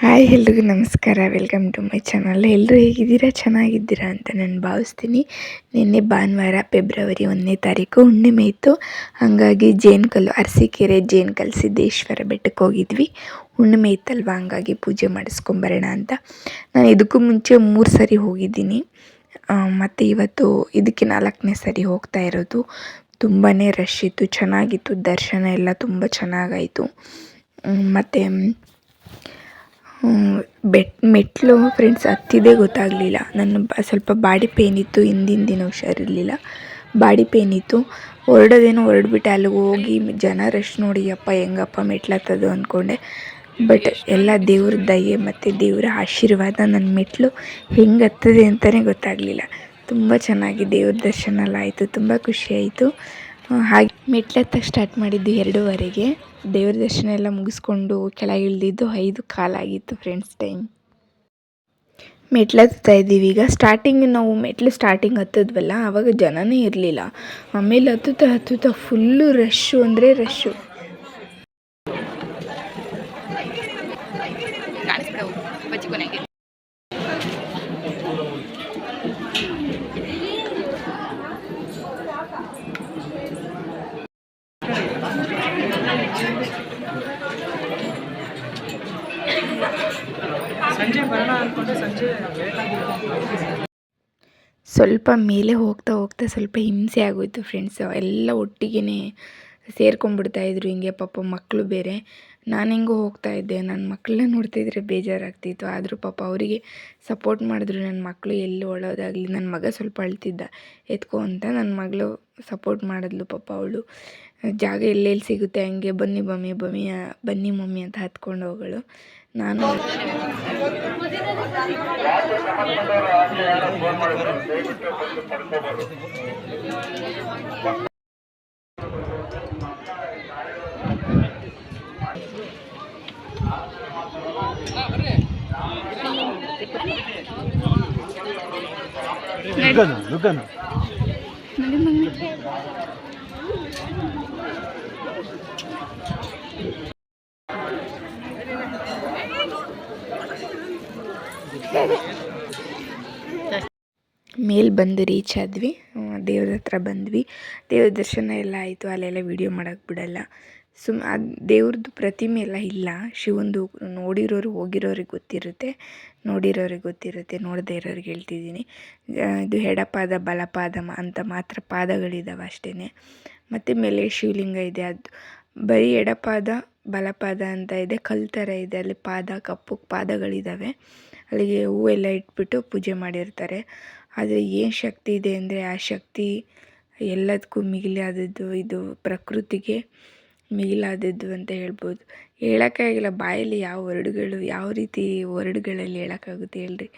Hi ಎಲ್ರಿಗೂ ನಮಸ್ಕಾರ. Welcome to my channel. ಎಲ್ಲರೂ ಹೇಗಿದ್ದೀರಾ? ಚೆನ್ನಾಗಿದ್ದೀರಾ ಅಂತ ನಾನು ಭಾವಿಸ್ತೀನಿ. ನಿನ್ನೆ ಭಾನುವಾರ ಫೆಬ್ರವರಿ 1ನೇ ತಾರೀಕು ಹುಣ್ಣಿಮೆ ಇತ್ತು. ಹಾಗಾಗಿ ಜೇನುಕಲ್ಲು ಅರಸೀಕೆರೆ ಜೇನುಕಲ್ಲು ಸಿದ್ದೇಶ್ವರ ಬೆಟ್ಟಕ್ಕೆ ಹೋಗಿದ್ವಿ. ಹುಣ್ಣಿಮೆ ಇತ್ತಲ್ವ, ಹಂಗಾಗಿ ಪೂಜೆ ಮಾಡಿಸ್ಕೊಂಬರೋಣ ಅಂತ. ನಾನು ಇದಕ್ಕೂ ಮುಂಚೆ 3 ಸರಿ ಹೋಗಿದ್ದೀನಿ. ಮತ್ತು ಇವತ್ತು ಇದಕ್ಕೆ 4ನೇ ಸರಿ ಹೋಗ್ತಾ ಇರೋದು. ತುಂಬಾ ರಶ್ ಇತ್ತು, ಚೆನ್ನಾಗಿತ್ತು. ದರ್ಶನ ಎಲ್ಲ ತುಂಬ ಚೆನ್ನಾಗಾಯಿತು. ಮತ್ತು ಮೆಟ್ಲು ಫ್ರೆಂಡ್ಸ್ ಹತ್ತಿದ್ದೇ ಗೊತ್ತಾಗಲಿಲ್ಲ. ಸ್ವಲ್ಪ ಬಾಡಿ ಪೇಯ್ನ್ ಇತ್ತು, ಹಿಂದಿನ ದಿನ ಹುಷಾರಿರಲಿಲ್ಲ, ಬಾಡಿ ಪೇಯ್ನ್ ಇತ್ತು. ಹೊರಡ್ಬಿಟ್ಟೆ. ಅಲ್ಲಿಗೆ ಹೋಗಿ ಜನ ರಶ್ ನೋಡಿ ಯಪ್ಪ ಹೆಂಗಪ್ಪ ಮೆಟ್ಲು ಹತ್ತೋದು ಅಂದ್ಕೊಂಡೆ. ಬಟ್ ಎಲ್ಲ ದೇವ್ರ ದಯೆ ಮತ್ತು ದೇವರ ಆಶೀರ್ವಾದ. ನನ್ನ ಮೆಟ್ಲು ಹೆಂಗೆ ಹತ್ತದೆ ಅಂತಲೇ ಗೊತ್ತಾಗಲಿಲ್ಲ. ತುಂಬ ಚೆನ್ನಾಗಿ ದೇವ್ರ ದರ್ಶನ ಎಲ್ಲ ಆಯಿತು. ತುಂಬ ಖುಷಿಯಾಯಿತು. ಹಾಗೆ ಮೆಟ್ಲು ಹತ್ತಕ್ಕೆ ಸ್ಟಾರ್ಟ್ ಮಾಡಿದ್ದು 2:30ಗೆ. ದೇವ್ರ ದರ್ಶನ ಎಲ್ಲ ಮುಗಿಸ್ಕೊಂಡು ಕೆಳಗೆ ಇಳಿದಿದ್ದು 5:15 ಆಗಿತ್ತು ಫ್ರೆಂಡ್ಸ್ ಟೈಮ್. ಮೆಟ್ಲು ಹತ್ತಾ ಇದ್ದೀವಿ ಈಗ. ನಾವು ಮೆಟ್ಲು ಸ್ಟಾರ್ಟಿಂಗ್ ಹತ್ತಿದ್ವಲ್ಲ, ಆವಾಗ ಜನನೇ ಇರಲಿಲ್ಲ. ಆಮೇಲೆ ಹತ್ತುತ್ತಾ ಫುಲ್ಲು ರಶ್ಶು ಅಂದರೆ ರಶ್ಶು. ಸ್ವಲ್ಪ ಮೇಲೆ ಹೋಗ್ತಾ ಸ್ವಲ್ಪ ಹಿಂಸೆ ಆಗೋಯ್ತು ಫ್ರೆಂಡ್ಸ್. ಎಲ್ಲ ಒಟ್ಟಿಗೆ ಸೇರ್ಕೊಂಡ್ಬಿಡ್ತಾಯಿದ್ರು ಹಿಂಗೆ. ಪಾಪ ಮಕ್ಕಳು ಬೇರೆ. ನಾನು ಹೆಂಗೋ ಹೋಗ್ತಾ ಇದ್ದೆ. ನನ್ನ ಮಕ್ಕಳನ್ನ ನೋಡ್ತಾಯಿದ್ರೆ ಬೇಜಾರಾಗ್ತಿತ್ತು. ಆದರೂ ಪಾಪ ಅವರಿಗೆ ಸಪೋರ್ಟ್ ಮಾಡಿದ್ರು ನನ್ನ ಮಕ್ಕಳು. ಎಲ್ಲಿ ಒಳ್ಳೋದಾಗಲಿ. ನನ್ನ ಮಗ ಸ್ವಲ್ಪ ಅಳ್ತಿದ್ದ, ಎತ್ಕೊ ಅಂತ. ನನ್ನ ಮಗಳು ಸಪೋರ್ಟ್ ಮಾಡಿದ್ಲು ಪಾಪ. ಅವಳು ಜಾಗ ಎಲ್ಲೆಲ್ಲಿ ಸಿಗುತ್ತೆ ಹಂಗೆ ಬನ್ನಿ ಮಮ್ಮಿ ಅಂತ ಹತ್ಕೊಂಡು ಹೋಗಳು. ನಾನು ಮೇಲೆ ಬಂದು ರೀಚ್ ಆದ್ವಿ. ದೇವ್ರ ಹತ್ರ ಬಂದ್ವಿ. ದೇವ್ರ ದರ್ಶನ ಎಲ್ಲ ಆಯಿತು. ಅಲ್ಲೆಲ್ಲ ವೀಡಿಯೋ ಮಾಡೋಕ್ಕೆ ಬಿಡಲ್ಲ. ದೇವ್ರದ್ದು ಪ್ರತಿಮೆ ಎಲ್ಲ ಇಲ್ಲ. ಶಿವಂದು ನೋಡಿರೋರು ಹೋಗಿರೋರಿಗೆ ಗೊತ್ತಿರುತ್ತೆ, ನೋಡದೇ ಇರೋರಿಗೆ ಹೇಳ್ತಿದ್ದೀನಿ. ಇದು ಎಡಪಾದ ಬಲಪಾದ ಅಂತ ಮಾತ್ರ ಪಾದಗಳಿದ್ದಾವೆ ಅಷ್ಟೇ. ಮತ್ತು ಮೇಲೆ ಶಿವಲಿಂಗ ಇದೆ. ಅದು ಬರೀ ಎಡಪಾದ ಬಲಪಾದ ಅಂತ ಇದೆ, ಕಲ್ಲು ಥರ ಇದೆ. ಅಲ್ಲಿ ಕಪ್ಪು ಪಾದಗಳಿದ್ದಾವೆ. ಅಲ್ಲಿಗೆ ಹೂವೆಲ್ಲ ಇಟ್ಬಿಟ್ಟು ಪೂಜೆ ಮಾಡಿರ್ತಾರೆ. ಆದರೆ ಏನು ಶಕ್ತಿ ಇದೆ ಅಂದರೆ, ಆ ಶಕ್ತಿ ಎಲ್ಲದಕ್ಕೂ ಮಿಗಿಲಾದದ್ದು. ಇದು ಪ್ರಕೃತಿಗೆ ಮಿಗಿಲಾದದ್ದು ಅಂತ ಹೇಳ್ಬೋದು. ಹೇಳೋಕ್ಕಾಗಿಲ್ಲ. ಬಾಯಲ್ಲಿ ಯಾವ ರೀತಿ ವರ್ಡ್ಗಳಲ್ಲಿ ಹೇಳೋಕ್ಕಾಗುತ್ತೆ ಹೇಳ್ರಿ.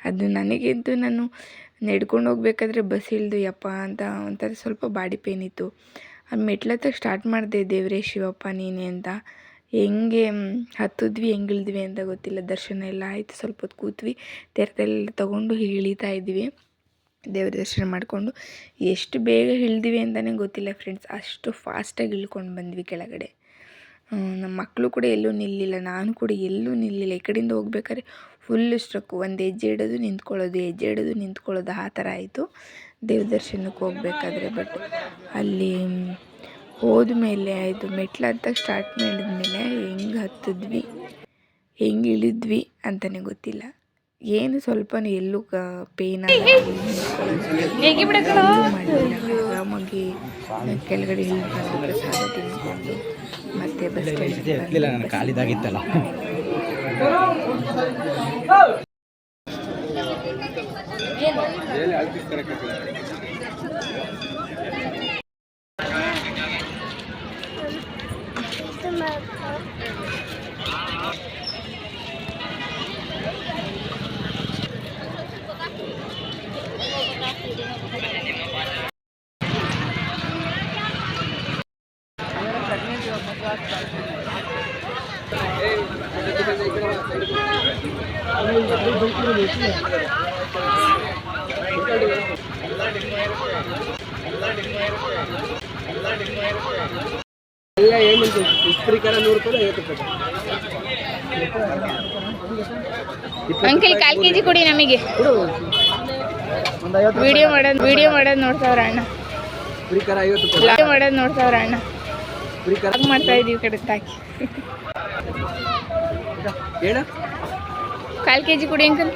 ಅದು ನನಗಂತೂ, ನಾನು ನಡ್ಕೊಂಡು ಹೋಗ್ಬೇಕಾದ್ರೆ ಬಸ್ ಇಳಿದು ಯಪ್ಪ ಅಂತ ಒಂಥರ ಸ್ವಲ್ಪ ಬಾಡಿ ಪೇಯ್ನ್ ಇತ್ತು. ಆ ಮೆಟ್ಲತ್ತ ಸ್ಟಾರ್ಟ್ ಮಾಡಿದೆ, ದೇವರೇ ಶಿವಪ್ಪ ನೀನೇ ಅಂತ. ಹೆಂಗೆ ಹತ್ತಿದ್ವಿ ಹೆಂಗೆ ಇಳಿದ್ವಿ ಅಂತ ಗೊತ್ತಿಲ್ಲ. ದರ್ಶನ ಎಲ್ಲ ಆಯಿತು. ಸ್ವಲ್ಪ ಹೊತ್ತು ಕೂತ್ವಿ. ತೀರ್ಥೆಲ್ಲ ತೊಗೊಂಡು ಇಳಿತಾ ಇದ್ವಿ. ದೇವ್ರ ದರ್ಶನ ಮಾಡಿಕೊಂಡು ಎಷ್ಟು ಬೇಗ ಇಳಿದ್ವಿ ಅಂತಲೇ ಗೊತ್ತಿಲ್ಲ ಫ್ರೆಂಡ್ಸ್. ಅಷ್ಟು ಫಾಸ್ಟಾಗಿ ಇಳ್ಕೊಂಡು ಬಂದ್ವಿ ಕೆಳಗಡೆ. ನಮ್ಮ ಮಕ್ಕಳು ಕೂಡ ಎಲ್ಲೂ ನಿಲ್ಲಿಲ್ಲ, ನಾನು ಕೂಡ ಎಲ್ಲೂ ನಿಲ್ಲಿಲ್ಲ. ಈ ಕಡೆಯಿಂದ ಹೋಗ್ಬೇಕಾದ್ರೆ ಫುಲ್ಲು ಸ್ಟ್ರಕ್ಕು. ಒಂದು ಹೆಜ್ಜೆ ಇಡೋದು ನಿಂತ್ಕೊಳ್ಳೋದು ಆ ಥರ ಆಯಿತು ದೇವ್ರ ದರ್ಶನಕ್ಕೆ ಹೋಗ್ಬೇಕಾದ್ರೆ. ಬಟ್ ಅಲ್ಲಿ ಹೋದ್ಮೇಲೆ ಆಯಿತು. ಮೆಟ್ಲು ಹತ್ತಕ್ಕೆ ಸ್ಟಾರ್ಟ್ ಮಾಡಿದ್ಮೇಲೆ ಹೆಂಗೆ ಹತ್ತಿದ್ವಿ ಹೆಂಗೆ ಇಳಿದ್ವಿ ಅಂತಲೇ ಗೊತ್ತಿಲ್ಲ. ಏನು ಸ್ವಲ್ಪನೂ ಎಲ್ಲೂ ಪೇಯ್ನ್ ಮಾಡಿಲ್ಲ. ಆರಾಮಾಗಿ ಕೆಳಗಡೆ ಇಳಿದು ಪ್ರಸಾದ ತಿನ್ಕೊಂಡು ಮತ್ತೆ ಬಸ್ ಸ್ಟ್ಯಾಂಡ್ ಕಾಲಿದಾಗಿತ್ತಲ್ಲ. ಎಲ್ಲ ಏನಿದೆ ಇಸ್ತ್ರಿ ಕರ 100 ರೂಪಾಯಿ 50 ರೂಪಾಯಿ. ಅಂಕಲ್ 1/4 kg ಕೊಡಿ ನಮಗೆ. ವಿಡಿಯೋ ಮಾಡೋದು ನೋಡ್ತಾವ್ರ ಅಣ್ಣ. ಮಾಡ್ತಾ ಇದೀವಿ ಕಡೆ ತಾಕಿ. 1/4 kg ಕೊಡಿ ಅಂಕಲ್.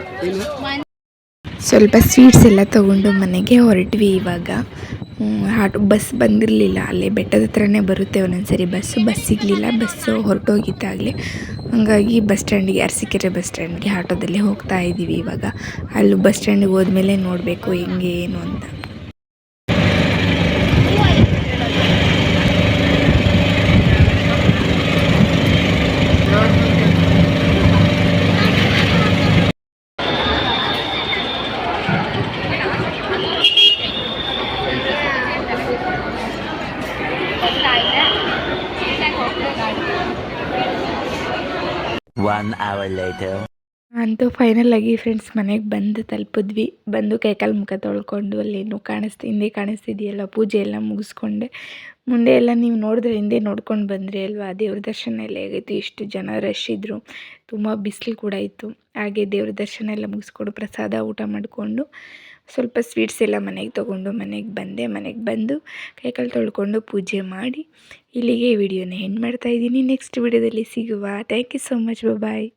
ಸ್ವಲ್ಪ ಸ್ವೀಟ್ಸ್ ಎಲ್ಲ ತೊಗೊಂಡು ಮನೆಗೆ ಹೊರಟ್ವಿ. ಇವಾಗ ಬಸ್ ಬಂದಿರಲಿಲ್ಲ, ಅಲ್ಲೇ ಬೆಟ್ಟದ ಹತ್ರನೇ ಬರುತ್ತೆ ಒಂದೊಂದ್ಸರಿ ಬಸ್ ಸಿಗಲಿಲ್ಲ, ಬಸ್ಸು ಹೊರಟೋಗಿದ್ದಾಗಲೇ. ಹಾಗಾಗಿ ಬಸ್ ಸ್ಟ್ಯಾಂಡಿಗೆ, ಅರಸೀಕೆರೆ ಬಸ್ ಸ್ಟ್ಯಾಂಡ್ಗೆ ಆಟೋದಲ್ಲಿ ಹೋಗ್ತಾ ಇದ್ದೀವಿ. ಇವಾಗ ಅಲ್ಲಿ ಬಸ್ ಸ್ಟ್ಯಾಂಡಿಗೆ ಹೋದ್ಮೇಲೆ ನೋಡಬೇಕು ಹೆಂಗೆ ಏನು ಅಂತ. ಅಂತೂ ಫೈನಲ್ ಆಗಿ ಫ್ರೆಂಡ್ಸ್ ಮನೆಗೆ ಬಂದು ತಲುಪಿದ್ವಿ. ಬಂದು ಕೈಕಾಲು ಮುಖ ತೊಳ್ಕೊಂಡು ಅಲ್ಲೇನು ಹಿಂದೆ ಕಾಣಿಸ್ತಿದೆಯಲ್ಲ ಪೂಜೆ ಎಲ್ಲ ಮುಗಿಸ್ಕೊಂಡೆ. ಮುಂದೆ ಎಲ್ಲ ನೀವು ನೋಡಿದ್ರೆ ಹಿಂದೆ ನೋಡ್ಕೊಂಡು ಬಂದ್ರಿ ಅಲ್ವಾ, ದೇವ್ರ ದರ್ಶನ ಎಲ್ಲ ಹೇಗಿತ್ತು, ಇಷ್ಟು ಜನ ರಶ್ ಇದ್ದರು, ತುಂಬ ಬಿಸಿಲು ಕೂಡ ಇತ್ತು. ಹಾಗೆ ದೇವ್ರ ದರ್ಶನ ಎಲ್ಲ ಮುಗಿಸ್ಕೊಂಡು ಪ್ರಸಾದ ಊಟ ಮಾಡಿಕೊಂಡು ಸ್ವಲ್ಪ ಸ್ವೀಟ್ಸ್ ಎಲ್ಲ ಮನೆಗೆ ತೊಗೊಂಡು ಮನೆಗೆ ಬಂದು ಕೈಕಾಲು ತೊಳ್ಕೊಂಡು ಪೂಜೆ ಮಾಡಿ ಇಲ್ಲಿಗೆ ವಿಡಿಯೋನ ಎಂಡ್ ಮಾಡ್ತಾಯಿದ್ದೀನಿ. ನೆಕ್ಸ್ಟ್ ವಿಡಿಯೋದಲ್ಲಿ ಸಿಗುವ. Thank you so much. Bye.